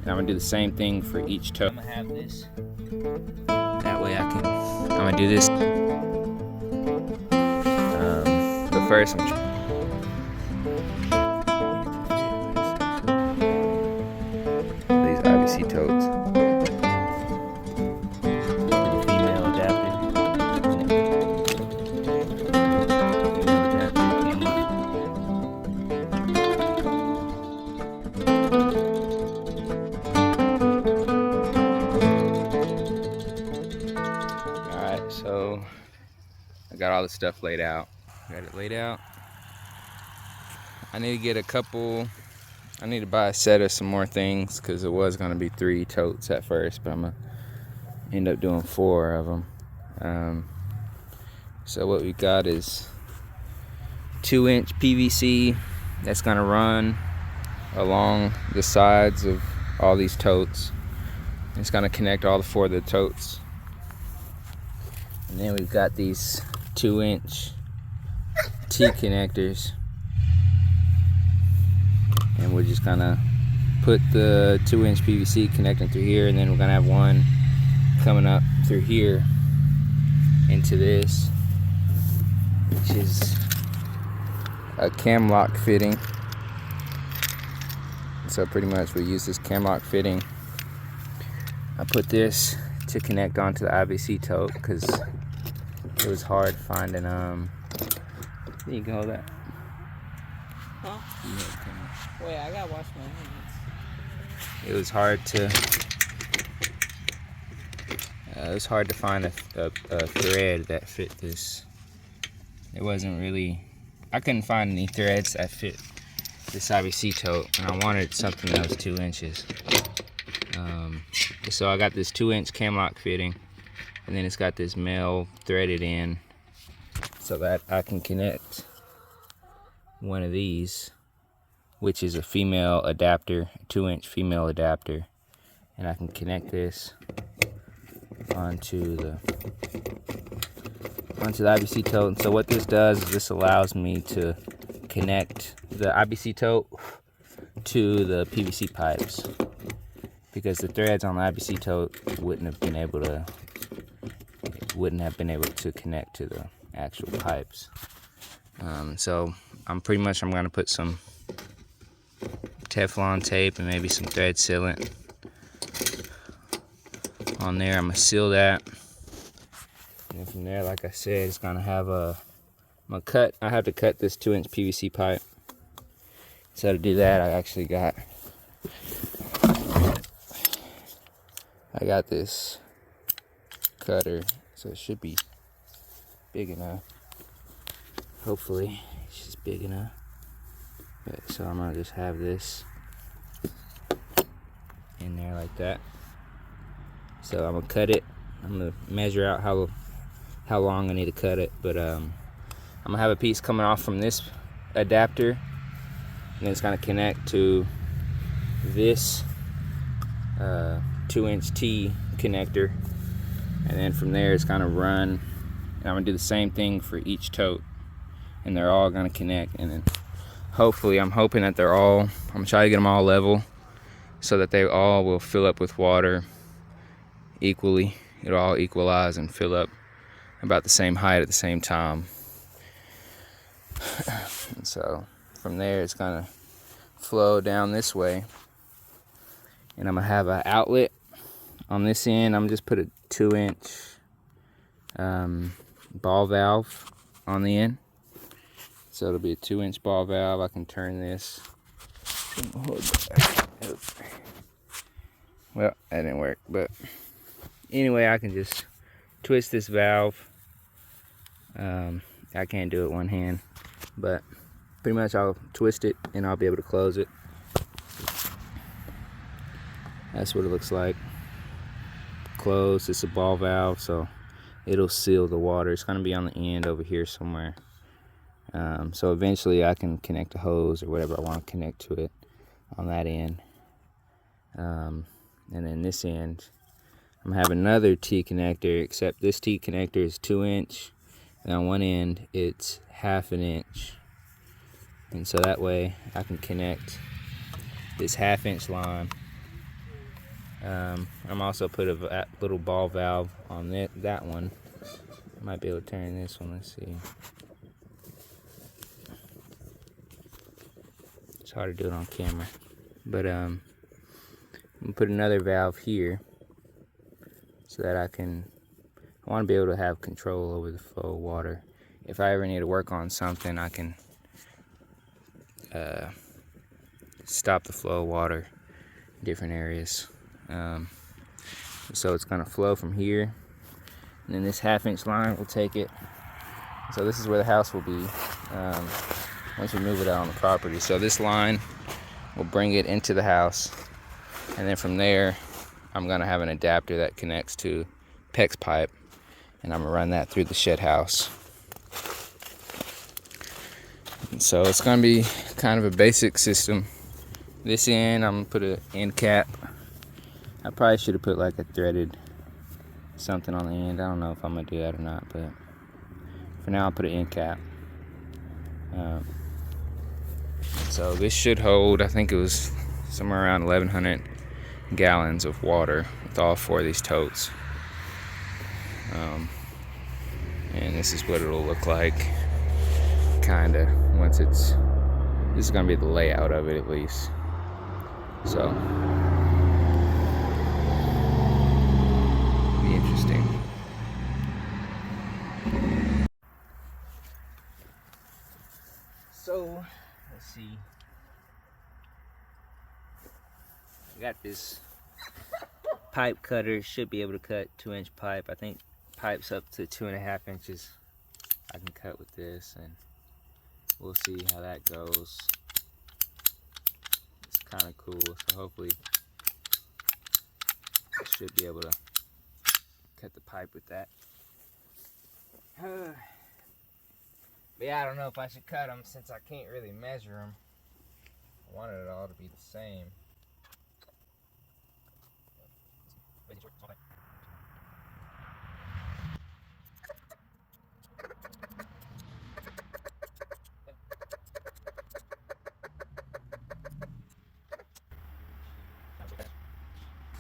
And I'm gonna do the same thing for each toe. I'm gonna have this. That way I'm gonna do this. But first these IBC Totes. Female adapted. Alright, so I got all the stuff laid out. Got it laid out. I need to get I need to buy a set of some more things because it was going to be 3 totes at first, but I'm going to end up doing 4 of them. So what we got is 2-inch PVC that's going to run along the sides of all these totes. It's going to connect all 4 of the totes. And then we've got these 2-inch T connectors, and we're just gonna put the 2-inch PVC connecting through here, and then we're gonna have one coming up through here into this, which is a cam lock fitting. So pretty much we use this cam lock fitting. I put this to connect onto the IBC tote because it was hard finding you can hold that. Huh? Wait, I gotta wash my hands. It was hard to find a thread that fit this. It wasn't really, I couldn't find any threads that fit this IBC tote, and I wanted something that was 2 inches. So I got this 2-inch cam lock fitting, and then it's got this male threaded in so that I can connect one of these, which is a female adapter, 2-inch female adapter, and I can connect this onto the IBC tote. And so what this does is this allows me to connect the IBC tote to the PVC pipes, because the threads on the IBC tote wouldn't have been able to connect to the actual pipes. So I'm going to put some Teflon tape and maybe some thread sealant on there. I'm going to seal that, and then from there, like I said, it's going to have I have to cut this 2-inch PVC pipe. So to do that, I got this cutter, so it should be big enough. Hopefully it's just big enough. So I'm gonna just have this in there like that. So I'm gonna cut it. I'm gonna measure out how long I need to cut it, but I'm gonna have a piece coming off from this adapter, and then it's gonna connect to this 2-inch T connector, and then from there it's gonna run, and I'm gonna do the same thing for each tote, and they're all gonna connect, and then hopefully, I'm hoping that I'm gonna try to get them all level so that they all will fill up with water equally. It'll all equalize and fill up about the same height at the same time. And so from there, it's gonna flow down this way, and I'm gonna have an outlet on this end. I'm just put a 2-inch ball valve on the end. So it'll be a 2-inch ball valve. I can turn this. Well, that didn't work, but anyway, I can just twist this valve. I can't do it one hand, but pretty much I'll twist it and I'll be able to close it. That's what it looks like. Closed. It's a ball valve, so it'll seal the water. It's going to be on the end over here somewhere. So eventually I can connect a hose or whatever I want to connect to it on that end. And then this end, I'm gonna have another T connector, except this T connector is 2-inch, and on one end it's 1/2 inch. And so that way I can connect this 1/2 inch line I'm also put a little ball valve on that one. I might be able to turn this one. Let's see. It's hard to do it on camera, but I'm gonna put another valve here so that I want to be able to have control over the flow of water. If I ever need to work on something, I can stop the flow of water in different areas. So it's gonna flow from here, and then this 1/2-inch line will take it. So this is where the house will be once we move it out on the property. So this line will bring it into the house, and then from there I'm gonna have an adapter that connects to PEX pipe, and I'm gonna run that through the shed house. And so it's gonna be kind of a basic system. This end, I'm gonna put an end cap. I probably should have put like a threaded something on the end. I don't know if I'm gonna do that or not, but for now I'll put an end cap. So this should hold, I think it was somewhere around 1,100 gallons of water with all 4 of these totes. And this is what it'll look like, kinda, once this is gonna be the layout of it at least. So, be interesting. So, let's see. I got this pipe cutter, should be able to cut 2-inch pipe. I think pipes up to 2.5 inches I can cut with this, and we'll see how that goes. It's kind of cool, so hopefully I should be able to cut the pipe with that. But yeah, I don't know if I should cut them since I can't really measure them. I wanted it all to be the same.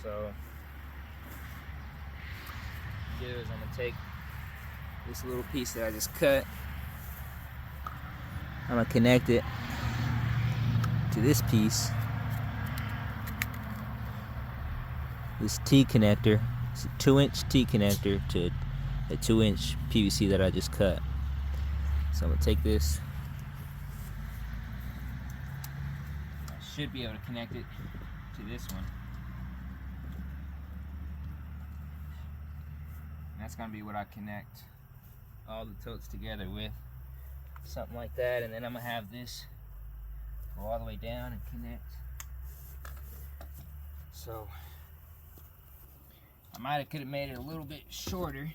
So, what I'm gonna do is I'm gonna take this little piece that I just cut. I'm gonna connect it to this piece, this T connector. It's a 2-inch T connector to a 2-inch PVC that I just cut. So I'm gonna take this. I should be able to connect it to this one. And that's gonna be what I connect all the totes together with. Something like that, and then I'm gonna have this go all the way down and connect. So I could have made it a little bit shorter,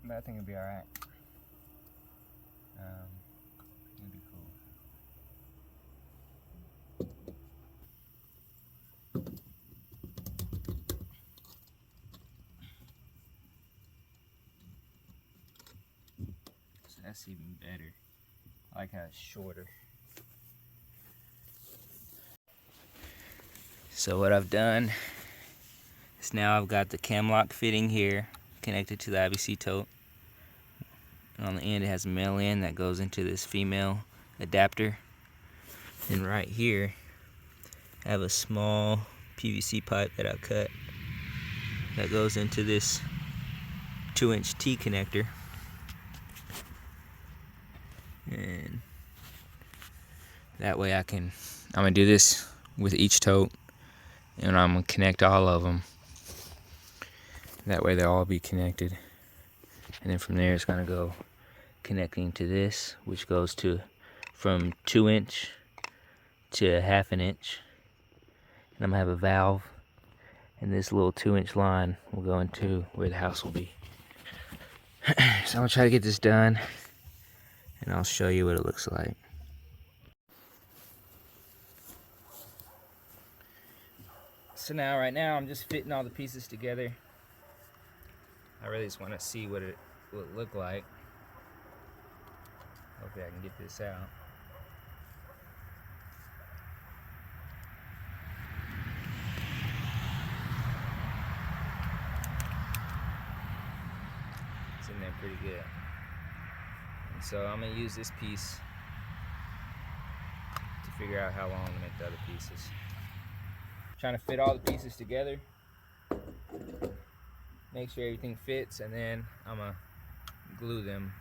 but I think it'll be all right. It'll be cool. So that's even better. I like how it's shorter. So what I've done is now I've got the cam lock fitting here connected to the IBC tote. And on the end it has a male end that goes into this female adapter. And right here I have a small PVC pipe that I cut that goes into this 2-inch T connector. And that way I'm gonna do this with each tote, and I'm gonna connect all of them. That way they'll all be connected. And then from there it's gonna go connecting to this, which goes to from 2-inch to 1/2 inch. And I'm gonna have a valve, and this little 2-inch line will go into where the house will be. So I'm gonna try to get this done, and I'll show you what it looks like. So right now I'm just fitting all the pieces together. I really just want to see what it will look like. Hopefully I can get this out. in there pretty good. And so I'm gonna use this piece to figure out how long to make the other pieces. Trying to fit all the pieces together, make sure everything fits, and then I'm gonna glue them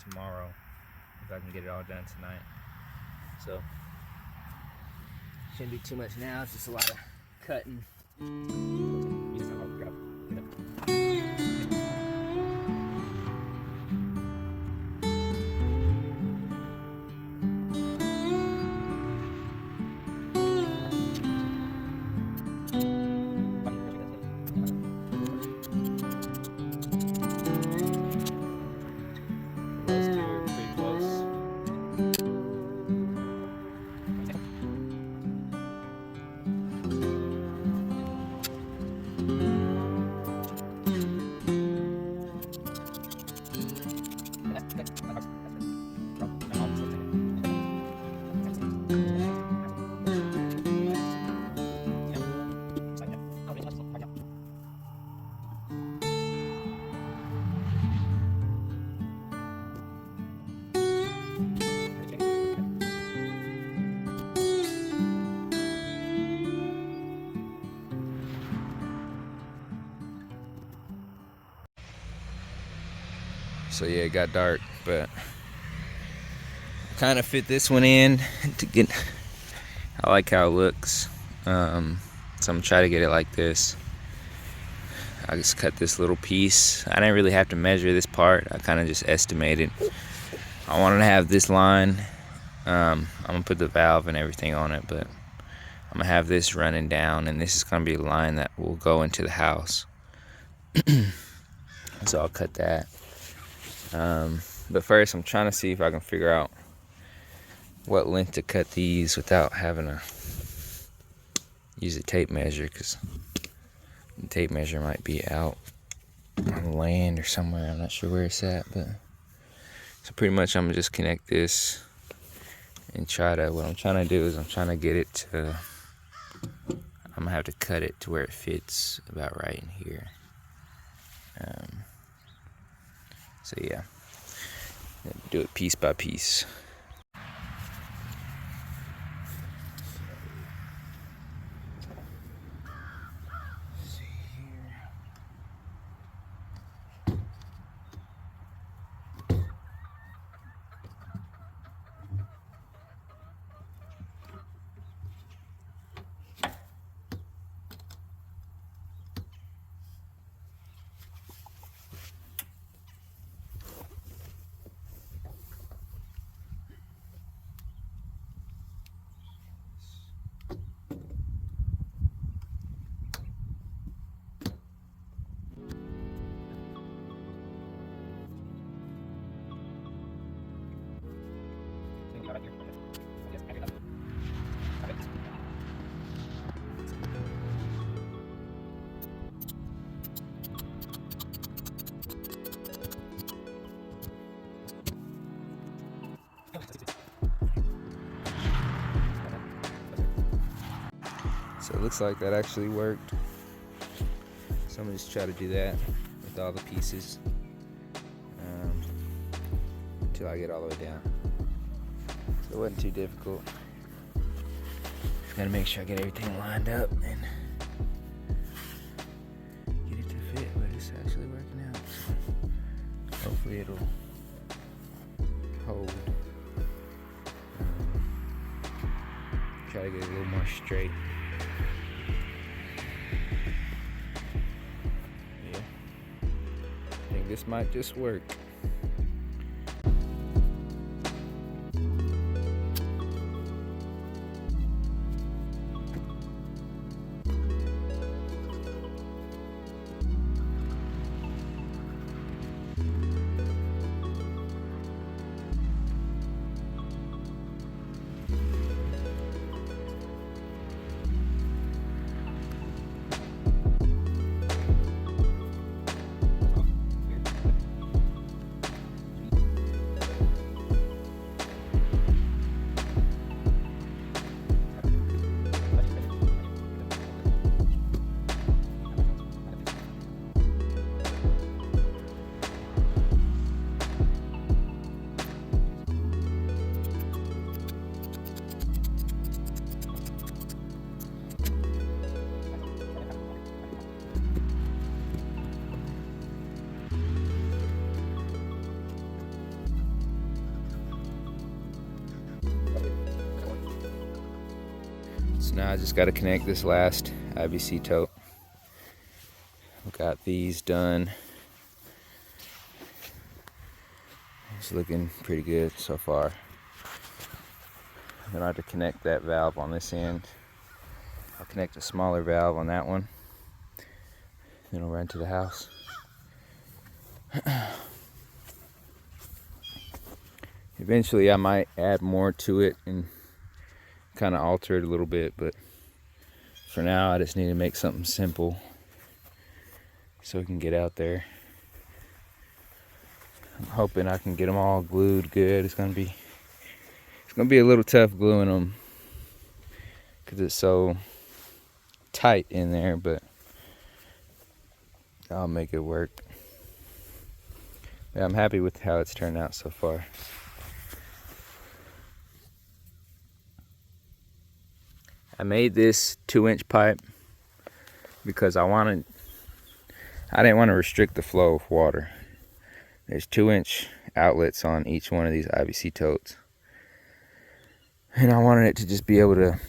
tomorrow if I can get it all done tonight. So shouldn't be too much now, it's just a lot of cutting. Those two are pretty close. So yeah, it got dark, but I kind of fit this one in to get, I like how it looks. So I'm gonna try to get it like this. I just cut this little piece. I didn't really have to measure this part. I kind of just estimated. I wanted to have this line. I'm gonna put the valve and everything on it, but I'm gonna have this running down, and this is gonna be a line that will go into the house. So I'll cut that. But first I'm trying to see if I can figure out what length to cut these without having to use a tape measure, because the tape measure might be out on the land or somewhere. I'm not sure where it's at, but so pretty much I'm gonna just connect this and try to, what I'm trying to do is I'm trying to get it to, I'm gonna have to cut it to where it fits about right in here. So yeah, do it piece by piece. So it looks like that actually worked. So I'm gonna just try to do that with all the pieces until I get all the way down. So it wasn't too difficult. Just gotta make sure I get everything lined up and get it to fit, but it's actually working out. So hopefully it'll hold. Try to get it a little more straight. Yeah, I think this might just work. now I just got to connect this last IBC tote. Got these done. It's looking pretty good so far. Then I have to connect that valve on this end. I'll connect a smaller valve on that one. Then I'll run to the house. Eventually I might add more to it and kind of alter it a little bit, but for now I just need to make something simple so we can get out there. I'm hoping I can get them all glued good. It's gonna be a little tough gluing them because it's so tight in there, but I'll make it work. Yeah, I'm happy with how it's turned out so far. I made this 2-inch pipe because I didn't want to restrict the flow of water. There's 2-inch outlets on each one of these IBC totes. And I wanted it to just be able to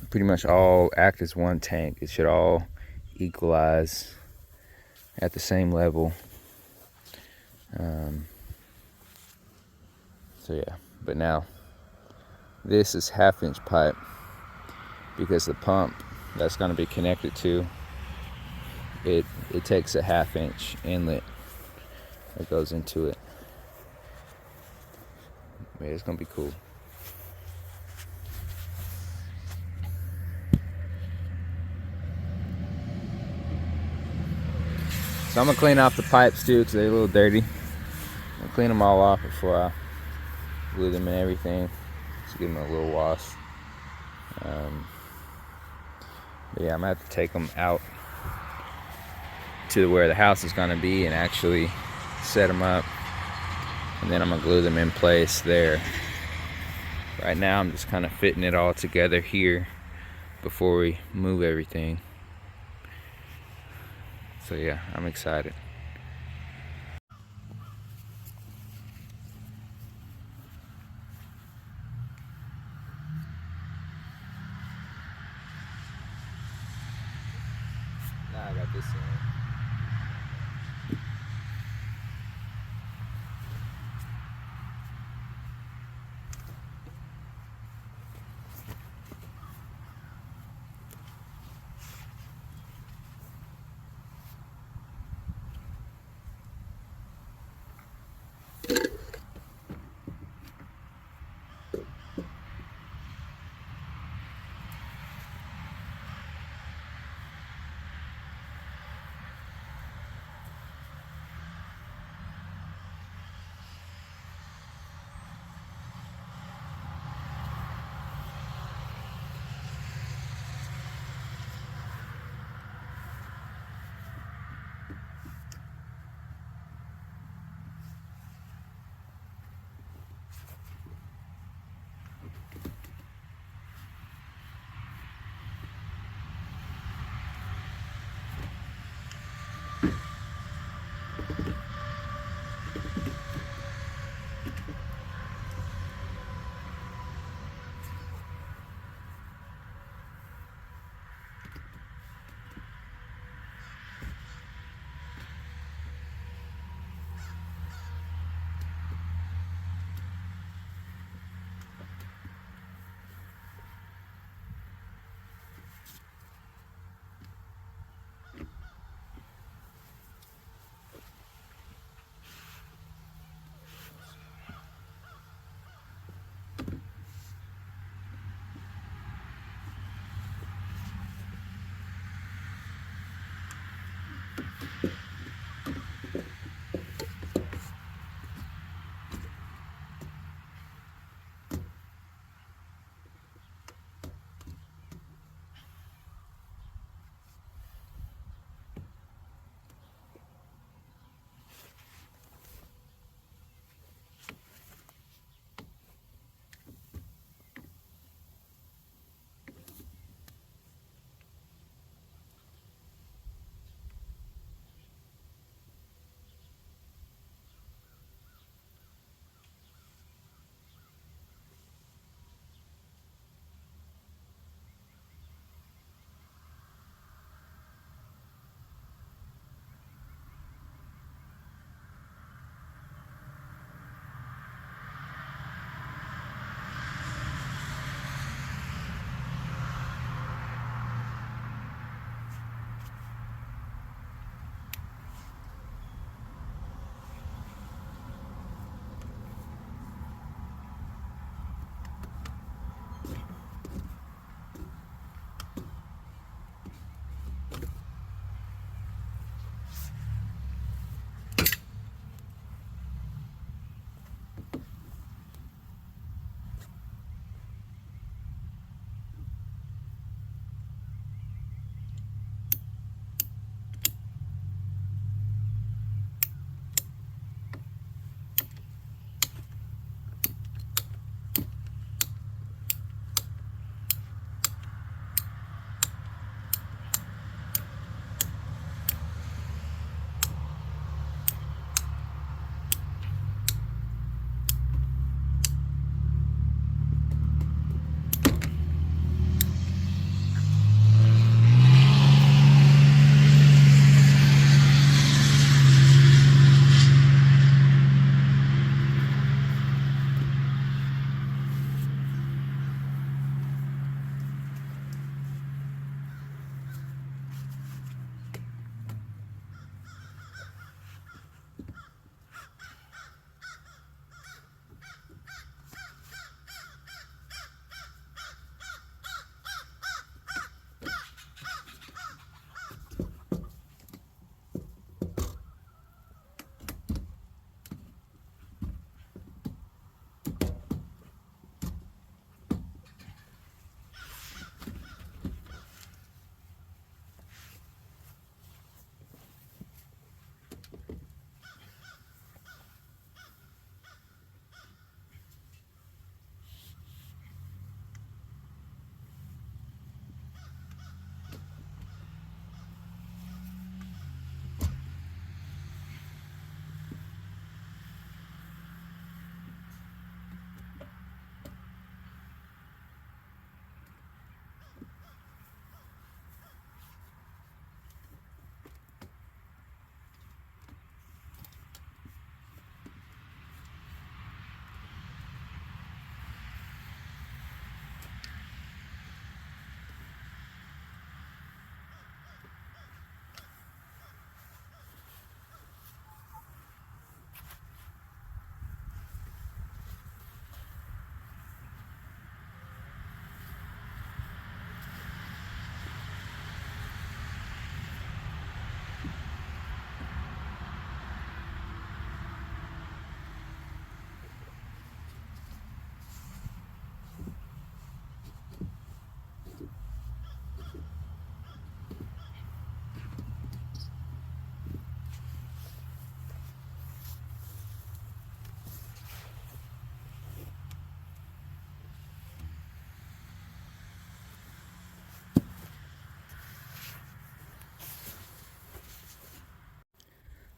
pretty much all act as one tank. It should all equalize at the same level. So yeah, but now this is 1/2-inch pipe because the pump that's going to be connected to it takes a 1/2-inch inlet that goes into it. Yeah, it's gonna be cool. So I'm gonna clean off the pipes too because they're a little dirty. I'll clean them all off before I glue them and everything. Just give them a little wash. But yeah, I'm gonna have to take them out to where the house is gonna be and actually set them up, and then I'm gonna glue them in place there. Right now I'm just kind of fitting it all together here before we move everything. So yeah, I'm excited. Now I got this in.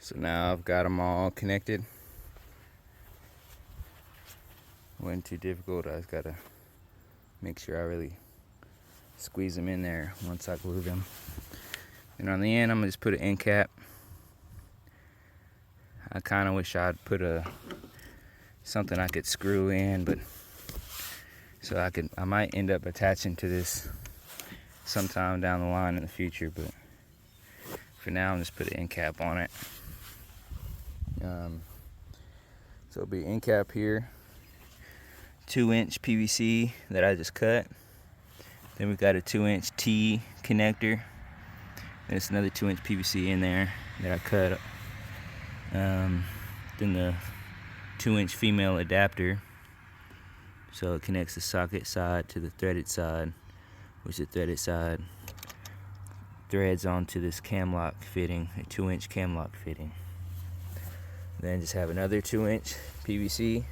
So now I've got them all connected. Wasn't too difficult. I just gotta make sure I really squeeze them in there once I glue them. And on the end, I'm gonna just put an end cap. I kind of wish I'd put something I could screw in, but so I might end up attaching to this sometime down the line in the future, but for now I'm just put an end cap on it. So it'll be end cap here, 2-inch PVC that I just cut. Then we've got a 2-inch T connector. There's another 2-inch PVC in there that I cut. Then the 2-inch female adapter, so it connects the socket side to the threaded side, which the threaded side threads onto this cam lock fitting, a 2-inch cam lock fitting. Then just have another 2-inch PVC, and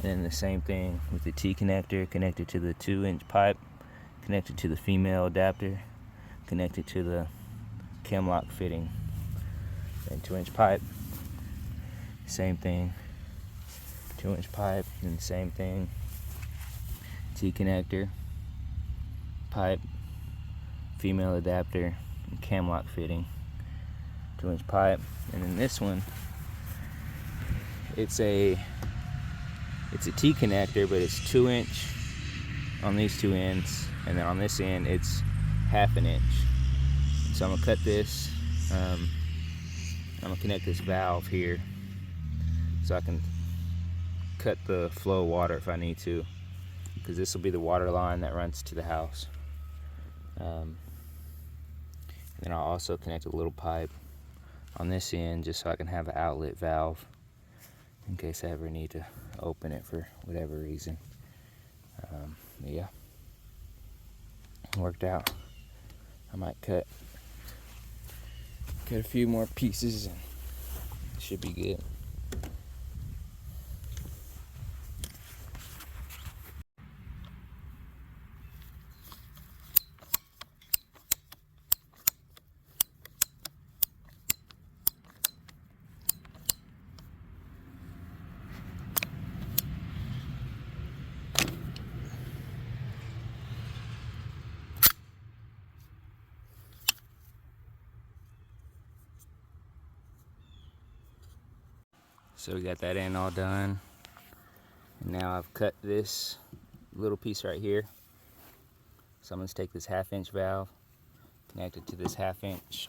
then the same thing with the T connector connected to the 2-inch pipe, connected to the female adapter, connected to the cam lock fitting. Then 2-inch pipe, same thing, 2-inch pipe, and same thing, T connector, pipe, female adapter, and cam lock fitting, 2-inch pipe. And then this one, it's a T connector, but it's 2-inch on these two ends, and then on this end it's 1/2 inch. So I'm gonna cut this. I'm gonna connect this valve here so I can cut the flow of water if I need to, because this will be the water line that runs to the house. Then I'll also connect a little pipe on this end just so I can have an outlet valve in case I ever need to open it for whatever reason. Yeah, it worked out. I might cut a few more pieces and it should be good. So we got that end all done, and now I've cut this little piece right here. So I'm going to take this 1/2 inch valve, connect it to this 1/2 inch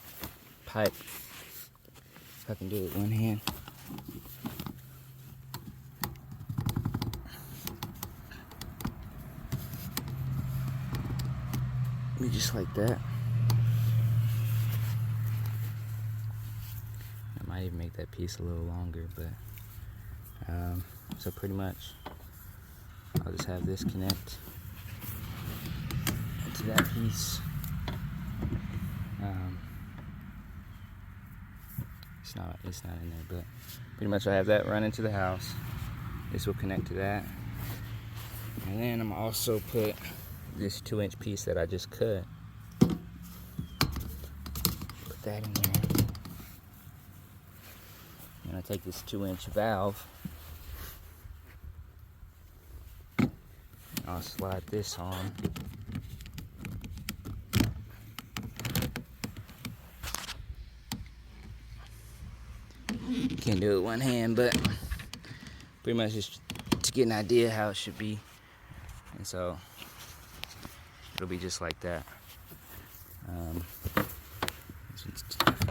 pipe. If I can do it with one hand. Maybe just like that. I might even make that piece a little longer, but so pretty much I'll just have this connect to that piece. It's not in there, but pretty much I have that run into the house. This will connect to that, and then I'm also put this 2-inch piece that I just cut. Put that in there. And I take this 2-inch valve. I'll slide this on. Can't do it with one hand, but pretty much just to get an idea how it should be. And so it'll be just like that. This one's tough.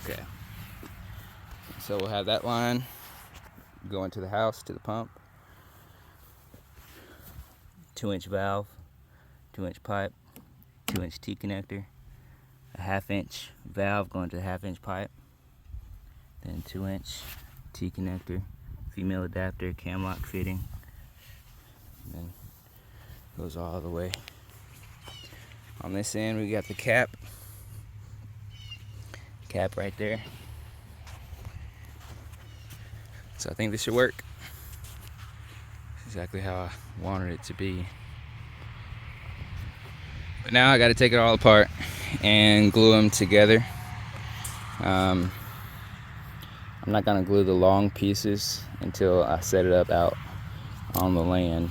Okay. So we'll have that line go into the house to the pump. 2-inch valve, 2-inch pipe, 2-inch T connector, a 1/2 inch valve going to the 1/2 inch pipe, then 2-inch T connector, female adapter, cam lock fitting, and then goes all the way. On this end we got the cap right there. So I think this should work. Exactly how I wanted it to be. But now I got to take it all apart and glue them together. I'm not gonna glue the long pieces until I set it up out on the land.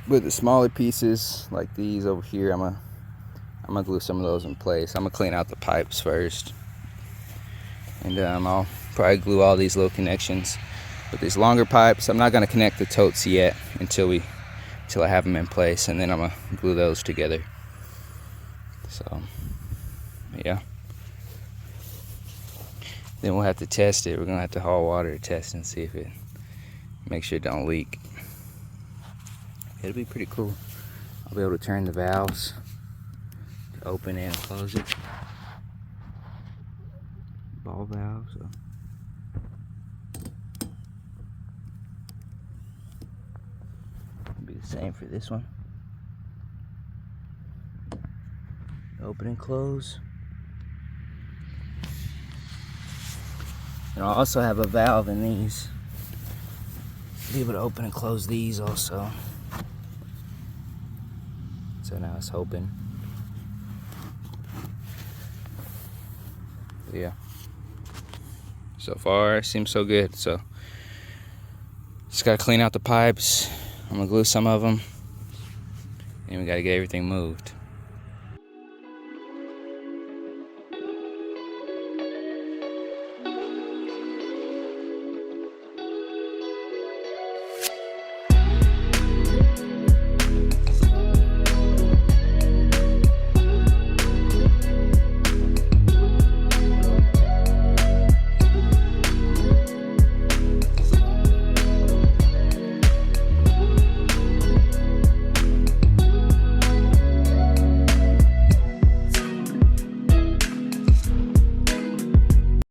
But the smaller pieces, like these over here, I'm gonna glue some of those in place. I'm gonna clean out the pipes first, and I'll probably glue all these little connections. But these longer pipes, I'm not gonna connect the totes yet until I have them in place, and then I'm gonna glue those together. So, yeah. Then we'll have to test it. We're gonna have to haul water to test and see if it, make sure it don't leak. It'll be pretty cool. I'll be able to turn the valves to open and close it. Ball valve, so. It'll be the same for this one. Open and close. And I'll also have a valve in these. Be able to open and close these also. So now it's open. Yeah. So far, seems so good. So just gotta clean out the pipes. I'm gonna glue some of them, and we gotta get everything moved.